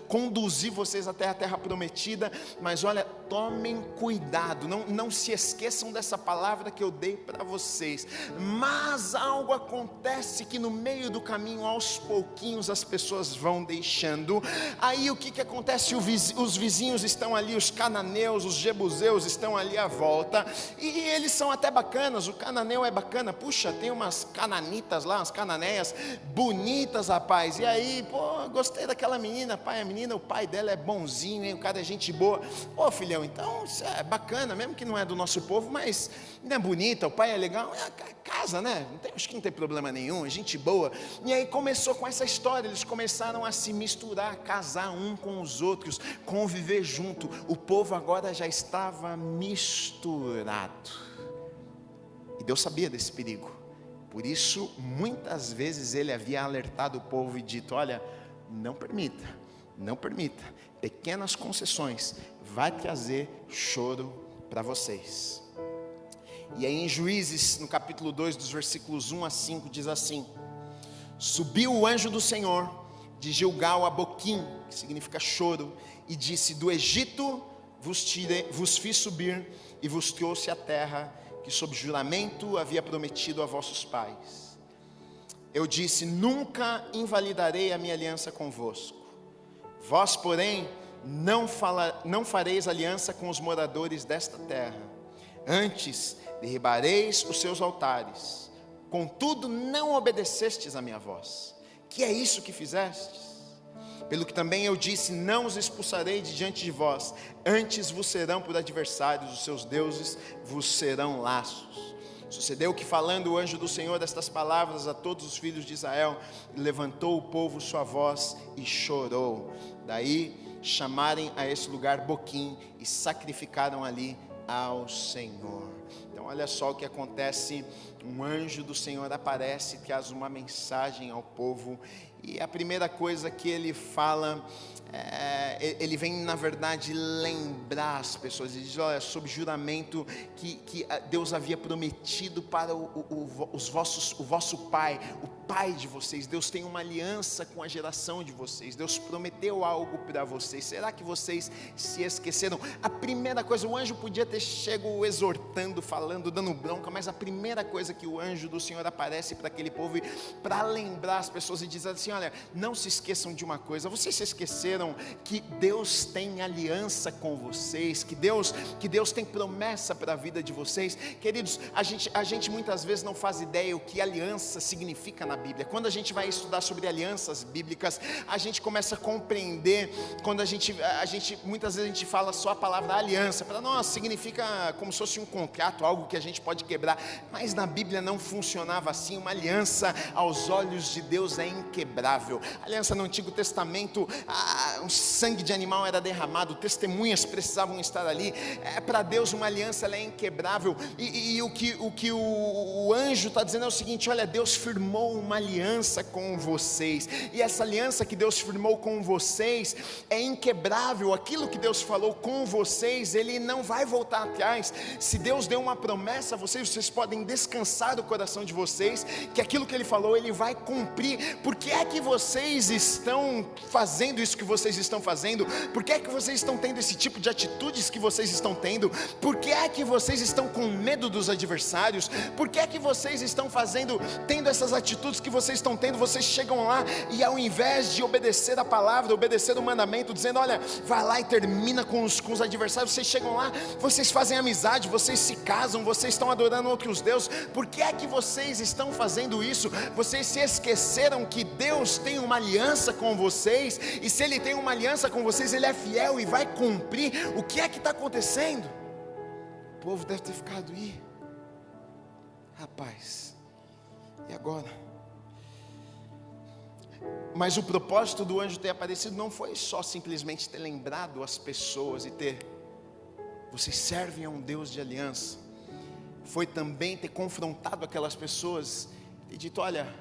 conduzir vocês até a terra prometida. Mas olha, tomem cuidado, não se esqueçam dessa palavra que eu dei para vocês. Mas algo acontece que no meio do caminho, aos pouquinhos, as pessoas vão deixando. Aí o que acontece? Os vizinhos estão ali, os cananeus, os jebuseus estão ali à volta, e eles são até bacanas. O cananeu é bacana, puxa, tem umas cananitas lá, umas cananeias bonitas, rapaz. E aí, gostei daquela menina, pai, a menina, o pai dela é bonzinho, hein? O cara é gente boa. Filhão, então isso é bacana, mesmo que não é do nosso povo, mas não é bonita, o pai é legal, casa, né? Acho que não tem problema nenhum, é gente boa. E aí começou com essa história, eles começaram a se misturar, casar um com os outros, conviver junto. O povo agora já estava misturado, e Deus sabia desse perigo. Por isso muitas vezes ele havia alertado o povo e dito: olha, não permita, pequenas concessões vai trazer choro para vocês. E aí em Juízes, no capítulo 2, dos versículos 1 a 5, diz assim: subiu o anjo do Senhor de Gilgal a Boquim, que significa choro, e disse: do Egito vos fiz subir e vos trouxe a terra que sob juramento havia prometido a vossos pais. Eu disse: nunca invalidarei a minha aliança convosco. Vós, porém, não fareis aliança com os moradores desta terra. Antes derribareis os seus altares. Contudo, não obedecestes a minha voz. Que é isso que fizestes? Pelo que também eu disse: não os expulsarei de diante de vós. Antes vos serão por adversários, os seus deuses vos serão laços. Sucedeu que, falando o anjo do Senhor estas palavras a todos os filhos de Israel, levantou o povo sua voz e chorou. Daí chamarem a esse lugar Boquim e sacrificaram ali ao Senhor. Então olha só o que acontece. Um anjo do Senhor aparece, traz uma mensagem ao povo, e a primeira coisa que ele fala, ele vem na verdade lembrar as pessoas. Ele diz: olha, sob juramento que Deus havia prometido para o vosso pai, o pai de vocês. Deus tem uma aliança com a geração de vocês. Deus prometeu algo para vocês. Será que vocês se esqueceram? A primeira coisa, o anjo podia ter chego exortando, falando, dando bronca, mas a primeira coisa que o anjo do Senhor aparece para aquele povo, para lembrar as pessoas, e diz assim: olha, não se esqueçam de uma coisa. Vocês se esqueceram que Deus tem aliança com vocês, que Deus tem promessa para a vida de vocês. Queridos, a gente muitas vezes não faz ideia o que aliança significa na Bíblia. Quando a gente vai estudar sobre alianças bíblicas, a gente começa a compreender. Quando muitas vezes a gente fala só a palavra aliança, para nós significa como se fosse um contrato, algo que a gente pode quebrar, mas na Bíblia não funcionava assim. Uma aliança aos olhos de Deus é inquebrável. A aliança no Antigo Testamento, o sangue de animal era derramado, testemunhas precisavam estar ali. Para Deus uma aliança, ela é inquebrável. E o que o anjo está dizendo é o seguinte: olha, Deus firmou uma aliança com vocês, e essa aliança que Deus firmou com vocês é inquebrável. Aquilo que Deus falou com vocês, Ele não vai voltar atrás. Se Deus deu uma promessa a vocês podem descansar do coração de vocês, que aquilo que Ele falou, Ele vai cumprir. Por que é que vocês estão fazendo isso que vocês estão fazendo? Por que é que vocês estão tendo esse tipo de atitudes que vocês estão tendo? Por que é que vocês estão com medo dos adversários? Por que é que vocês estão tendo essas atitudes que vocês estão tendo? Vocês chegam lá e, ao invés de obedecer a palavra, obedecer o mandamento, dizendo: olha, vai lá e termina com os adversários, vocês chegam lá, vocês fazem amizade, vocês se casam, vocês estão adorando outros deuses. Por que é que vocês estão fazendo isso? Vocês se esqueceram que Deus tem uma aliança com vocês, e se Ele tem uma aliança com vocês, Ele é fiel e vai cumprir. O que é que está acontecendo? O povo deve ter ficado: ih, rapaz, e agora? Mas o propósito do anjo ter aparecido não foi só simplesmente ter lembrado as pessoas e vocês servem a um Deus de aliança. Foi também ter confrontado aquelas pessoas e dito: olha,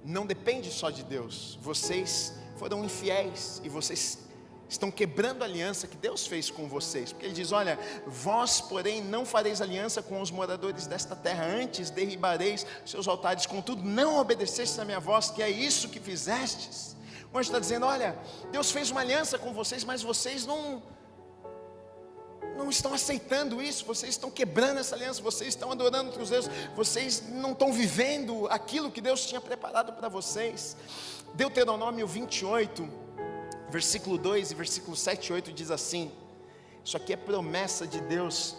não depende só de Deus, vocês foram infiéis e vocês estão quebrando a aliança que Deus fez com vocês. Porque Ele diz: olha, vós porém não fareis aliança com os moradores desta terra, antes derribareis seus altares, contudo não obedecestes a minha voz, que é isso que fizestes. O anjo está dizendo: olha, Deus fez uma aliança com vocês, mas vocês não estão aceitando isso, vocês estão quebrando essa aliança, vocês estão adorando outros deuses, vocês não estão vivendo aquilo que Deus tinha preparado para vocês. Deuteronômio 28, versículo 2 e versículo 7 e 8 diz assim: isso aqui é promessa de Deus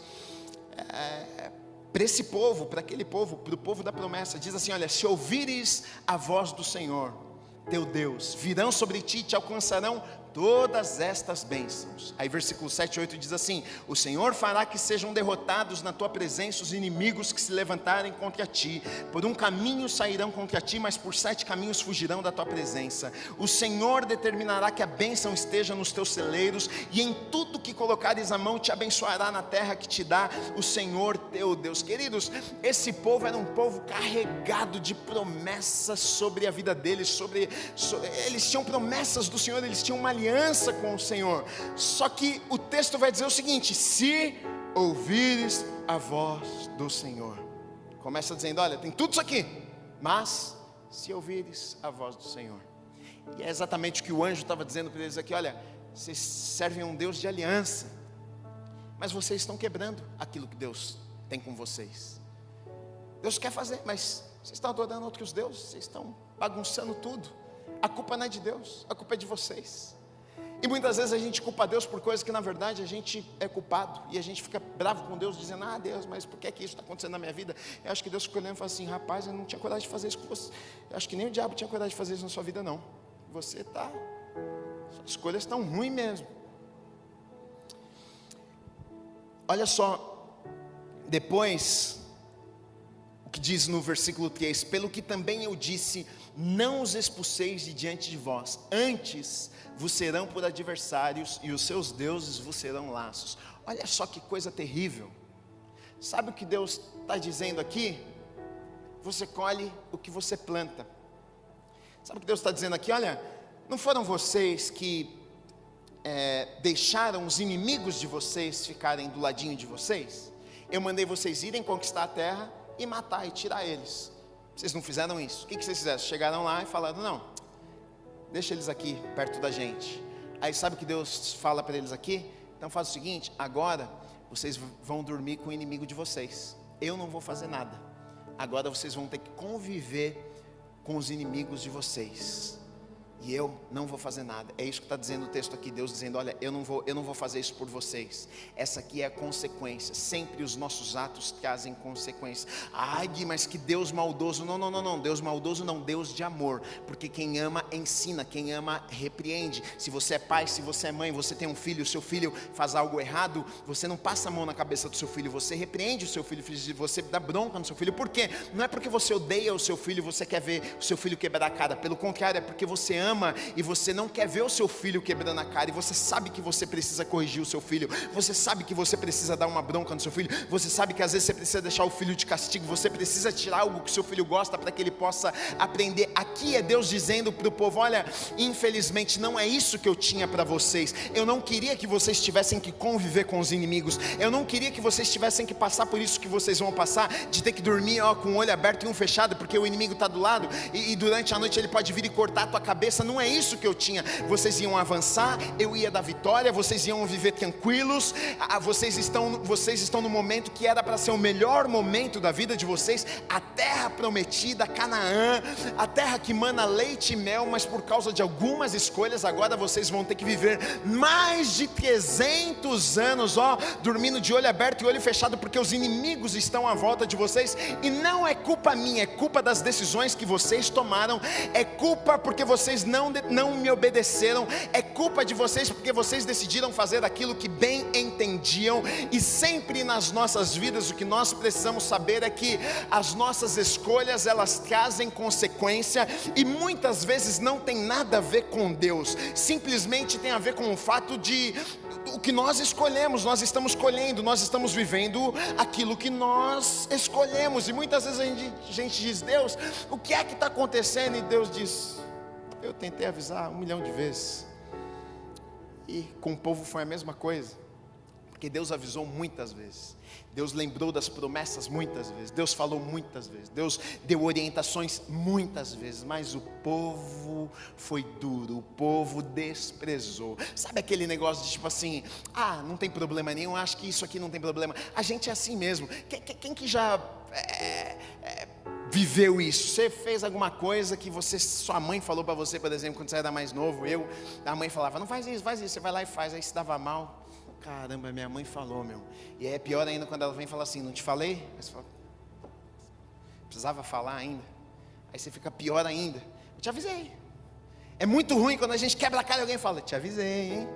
para esse povo, para aquele povo, para o povo da promessa. Diz assim: olha, se ouvires a voz do Senhor teu Deus, virão sobre ti e te alcançarão todas estas bênçãos. Aí versículo 7 e 8 diz assim: o Senhor fará que sejam derrotados na tua presença os inimigos que se levantarem contra ti. Por um caminho sairão contra ti, mas por 7 caminhos fugirão da tua presença. O Senhor determinará que a bênção esteja nos teus celeiros, e em tudo que colocares a mão te abençoará na terra que te dá o Senhor teu Deus. Queridos, esse povo era um povo carregado de promessas sobre a vida deles, eles tinham promessas do Senhor, eles tinham uma aliança com o Senhor. Só que o texto vai dizer o seguinte: se ouvires a voz do Senhor. Começa dizendo, olha, tem tudo isso aqui, mas se ouvires a voz do Senhor. E é exatamente o que o anjo estava dizendo para eles aqui, olha, vocês servem a um Deus de aliança, mas vocês estão quebrando aquilo que Deus tem com vocês. Deus quer fazer, mas vocês estão adorando outros deuses, vocês estão bagunçando tudo. A culpa não é de Deus, a culpa é de vocês. E muitas vezes a gente culpa Deus por coisas que na verdade a gente é culpado. E a gente fica bravo com Deus, dizendo, Deus, mas por que é que isso está acontecendo na minha vida? Eu acho que Deus ficou olhando e falou assim, rapaz, eu não tinha coragem de fazer isso com você. Eu acho que nem o diabo tinha coragem de fazer isso na sua vida não. Você está, suas escolhas estão ruins mesmo. Olha só, depois, o que diz no versículo 3, pelo que também eu disse, não os expulseis de diante de vós, antes vos serão por adversários, e os seus deuses vos serão laços. Olha só que coisa terrível. Sabe o que Deus está dizendo aqui? Você colhe o que você planta. Sabe o que Deus está dizendo aqui? Olha, não foram vocês que deixaram os inimigos de vocês ficarem do ladinho de vocês? Eu mandei vocês irem conquistar a terra e matar e tirar eles. Vocês não fizeram isso. O que vocês fizeram? Chegaram lá e falaram, não, deixa eles aqui perto da gente. Aí sabe o que Deus fala para eles aqui? Então faz o seguinte, agora vocês vão dormir com o inimigo de vocês. Eu não vou fazer nada. Agora vocês vão ter que conviver com os inimigos de vocês. E eu não vou fazer nada. É isso que está dizendo o texto aqui, Deus dizendo, olha, eu não vou fazer isso por vocês. Essa aqui é a consequência. Sempre os nossos atos trazem consequências. Ai, Gui, mas que Deus maldoso. Não, Deus maldoso não, Deus de amor. Porque quem ama ensina, quem ama repreende. Se você é pai, se você é mãe, você tem um filho, o seu filho faz algo errado, você não passa a mão na cabeça do seu filho, você repreende o seu filho, você dá bronca no seu filho. Por quê? Não é porque você odeia o seu filho, você quer ver o seu filho quebrar a cara. Pelo contrário, é porque você ama e você não quer ver o seu filho quebrando a cara, e você sabe que você precisa corrigir o seu filho, você sabe que você precisa dar uma bronca no seu filho, você sabe que às vezes você precisa deixar o filho de castigo, você precisa tirar algo que o seu filho gosta para que ele possa aprender. Aqui é Deus dizendo para o povo, olha, infelizmente não é isso que eu tinha para vocês. Eu não queria que vocês tivessem que conviver com os inimigos, eu não queria que vocês tivessem que passar por isso que vocês vão passar, de ter que dormir com o olho aberto e um fechado, porque o inimigo está do lado, e durante a noite ele pode vir e cortar a tua cabeça. Não é isso que eu tinha. Vocês iam avançar, eu ia dar vitória, vocês iam viver tranquilos. Vocês estão no momento que era para ser o melhor momento da vida de vocês, a terra prometida, Canaã, a terra que mana leite e mel, mas por causa de algumas escolhas, agora vocês vão ter que viver mais de 300 anos, dormindo de olho aberto e olho fechado, porque os inimigos estão à volta de vocês. E não é culpa minha, é culpa das decisões que vocês tomaram, é culpa porque vocês não me obedeceram, é culpa de vocês porque vocês decidiram fazer aquilo que bem entendiam. E sempre nas nossas vidas o que nós precisamos saber é que as nossas escolhas, elas trazem consequência, e muitas vezes não tem nada a ver com Deus, simplesmente tem a ver com o fato de o que nós escolhemos. Nós estamos colhendo, nós estamos vivendo aquilo que nós escolhemos, e muitas vezes a gente diz, Deus, o que é que está acontecendo? E Deus diz, eu tentei avisar 1 milhão de vezes. E com o povo foi a mesma coisa, porque Deus avisou muitas vezes, Deus lembrou das promessas muitas vezes, Deus falou muitas vezes, Deus deu orientações muitas vezes, mas o povo foi duro, o povo desprezou. Sabe aquele negócio de tipo assim, não tem problema nenhum, acho que isso aqui não tem problema. A gente é assim mesmo. Quem que já viveu isso? Você fez alguma coisa que sua mãe falou para você, por exemplo, quando você era mais novo, a mãe falava, não faz isso, você vai lá e faz, aí se dava mal. Caramba, minha mãe falou, meu. E é pior ainda quando ela vem e fala assim, não te falei? Aí você fala, precisava falar ainda. Aí você fica pior ainda, eu te avisei. É muito ruim quando a gente quebra a cara e alguém fala, te avisei, hein?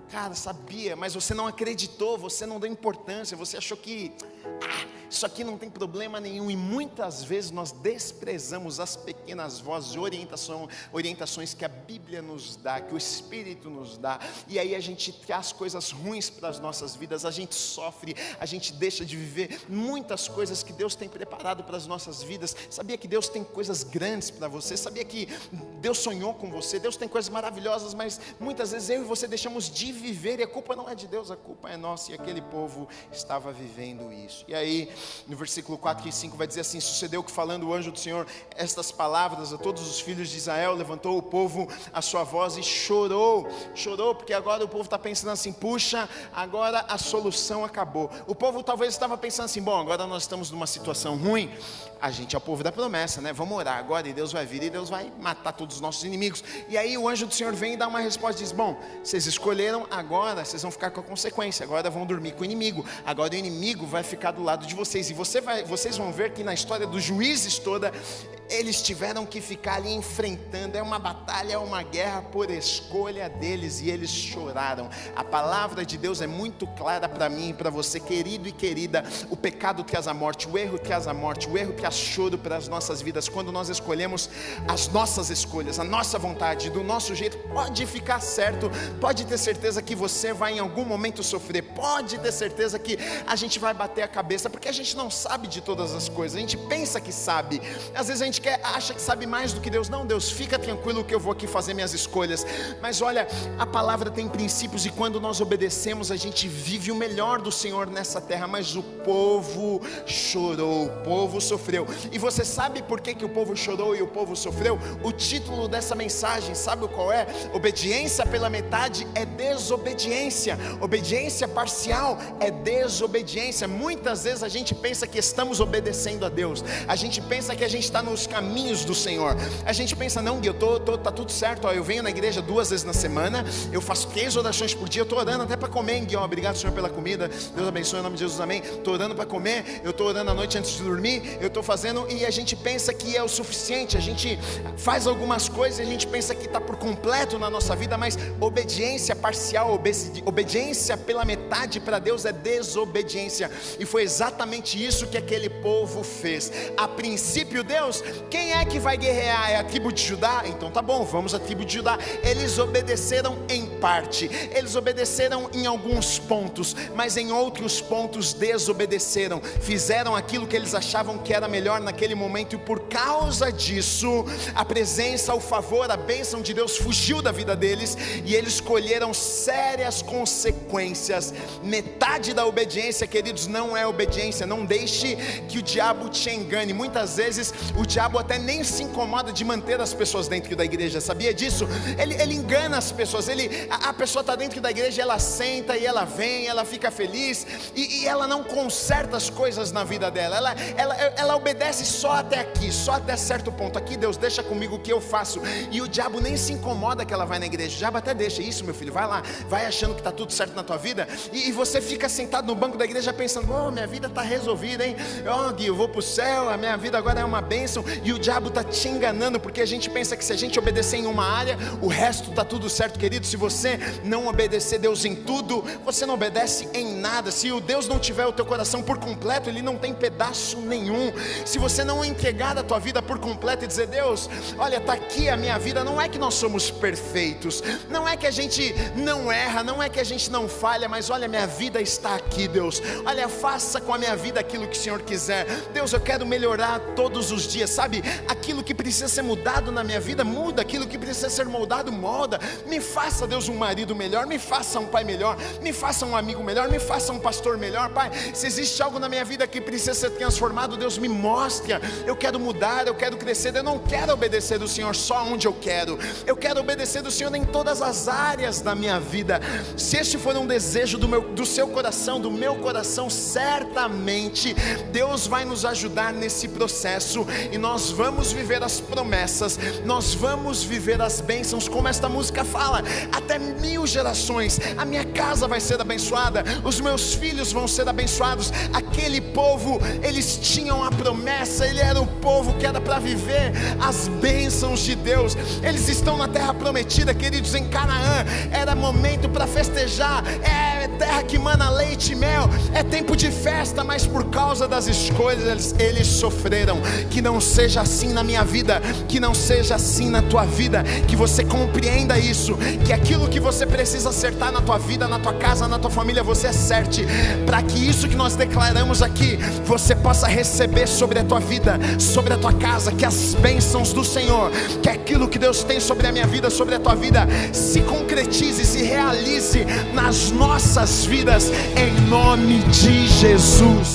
Cara, sabia, mas você não acreditou, você não deu importância, você achou que isso aqui não tem problema nenhum. E muitas vezes nós desprezamos as pequenas vozes, orientações que a Bíblia nos dá, que o Espírito nos dá, e aí a gente traz coisas ruins para as nossas vidas, a gente sofre, a gente deixa de viver muitas coisas que Deus tem preparado para as nossas vidas. Sabia que Deus tem coisas grandes para você? Sabia que Deus sonhou com você? Deus tem coisas maravilhosas, mas muitas vezes eu e você deixamos de viver, e a culpa não é de Deus, a culpa é nossa. E aquele povo estava vivendo isso. E aí no versículo 4 e 5 vai dizer assim: sucedeu que, falando o anjo do Senhor estas palavras a todos os filhos de Israel, levantou o povo a sua voz e chorou, porque agora o povo está pensando assim: puxa, agora a solução acabou. O povo talvez estava pensando assim: bom, agora nós estamos numa situação ruim, a gente é o povo da promessa, né? Vamos orar agora e Deus vai vir e Deus vai matar todos os nossos inimigos. E aí o anjo do Senhor vem e dá uma resposta e diz: bom, vocês escolheram, agora vocês vão ficar com a consequência, agora vão dormir com o inimigo, agora o inimigo vai ficar do lado de vocês, e vocês vão ver que na história dos juízes toda, eles tiveram que ficar ali enfrentando, é uma batalha, é uma guerra por escolha deles, e eles choraram. A palavra de Deus é muito clara para mim e para você, querido e querida. O pecado traz a morte, o erro traz a morte, o erro traz choro para as nossas vidas. Quando nós escolhemos as nossas escolhas, a nossa vontade, do nosso jeito, pode ficar certo, pode ter certeza que você vai em algum momento sofrer, pode ter certeza que a gente vai bater a cabeça, porque a gente não sabe de todas as coisas, a gente pensa que sabe, às vezes a gente acha que sabe mais do que Deus. Não, Deus, fica tranquilo que eu vou aqui fazer minhas escolhas. Mas olha, a palavra tem princípios, e quando nós obedecemos, a gente vive o melhor do Senhor nessa terra. Mas o povo chorou, o povo sofreu. E você sabe por que o povo chorou e o povo sofreu? O título dessa mensagem, sabe qual é? Obediência pela metade é desobediência, obediência parcial é desobediência. Muitas vezes a gente pensa que estamos obedecendo a Deus, a gente pensa que a gente está nos caminhos do Senhor, a gente pensa: não, Gui, tá tudo certo, ó, eu venho na igreja 2 vezes na semana, eu faço 3 orações por dia, eu estou orando até para comer, Gui, ó, obrigado, Senhor, pela comida, Deus abençoe em nome de Jesus, amém. Estou orando para comer, eu estou orando à noite antes de dormir, eu estou fazendo, e a gente pensa que é o suficiente, a gente faz algumas coisas e a gente pensa que está por completo na nossa vida, mas obediência parcial, obediência pela metade para Deus é desobediência. E foi exatamente isso que aquele povo fez. A princípio, Deus, quem é que vai guerrear? É a tribo de Judá? Então tá bom, vamos à tribo de Judá. Eles obedeceram em parte, eles obedeceram em alguns pontos, mas em outros pontos desobedeceram, fizeram aquilo que eles achavam que era melhor naquele momento, e por causa disso, a presença, o favor, a bênção de Deus fugiu da vida deles, e eles colheram sérias consequências. Metade da obediência, queridos, não é obediência. Não deixe que o diabo te engane. Muitas vezes o diabo até nem se incomoda de manter as pessoas dentro da igreja, sabia disso? Ele engana as pessoas, a pessoa está dentro da igreja, ela senta e ela vem, ela fica feliz, e ela não conserta as coisas na vida dela, ela obedece só até aqui, só até certo ponto. Aqui, Deus, deixa comigo o que eu faço, e o diabo nem se incomoda que ela vai na igreja. O diabo até deixa: isso, meu filho, vai lá, vai achando que está tudo certo na tua vida, e você fica sentado no banco da igreja pensando: oh, minha vida está resolvida, hein? Oh, Gui, eu vou para o céu, a minha vida agora é uma bênção. E o diabo está te enganando, porque a gente pensa que se a gente obedecer em uma área, o resto está tudo certo, querido. Se você não obedecer Deus em tudo, você não obedece em nada. Se o Deus não tiver o teu coração por completo, ele não tem pedaço nenhum. Se você não entregar a tua vida por completo e dizer: Deus, olha, está aqui a minha vida. Não é que nós somos perfeitos, não é que a gente não erra, não é que a gente não falha, mas olha, minha vida está aqui, Deus, olha, faça com a minha vida aquilo que o Senhor quiser. Deus, eu quero melhorar todos os dias, sabe? Aquilo que precisa ser mudado na minha vida, muda. Aquilo que precisa ser moldado, molda. Me faça, Deus, um marido melhor, me faça um pai melhor, me faça um amigo melhor, me faça um pastor melhor. Pai, se existe algo na minha vida que precisa ser transformado, Deus, me mostre. Eu quero mudar, eu quero crescer. Eu não quero obedecer do Senhor só onde eu quero obedecer do Senhor em todas as áreas da minha vida. Se este for um desejo do seu coração, do meu coração, certamente Deus vai nos ajudar nesse processo, e nós vamos viver as promessas, nós vamos viver as bênçãos, como esta música fala: até 1000 gerações a minha casa vai ser abençoada, os meus filhos vão ser abençoados. Aquele povo, eles tinham a promessa, ele era o povo que era para viver as bênçãos de Deus. Eles estão na terra prometida, queridos, em Canaã. Era momento para festejar, é terra que mana leite e mel, é tempo de festa. Mas mas por causa das escolhas eles sofreram. Que não seja assim na minha vida, que não seja assim na tua vida, que você compreenda isso, que aquilo que você precisa acertar na tua vida, na tua casa, na tua família, você acerte, para que isso que nós declaramos aqui, você possa receber sobre a tua vida, sobre a tua casa, que as bênçãos do Senhor, que aquilo que Deus tem sobre a minha vida, sobre a tua vida, se concretize, se realize nas nossas vidas, em nome de Jesus.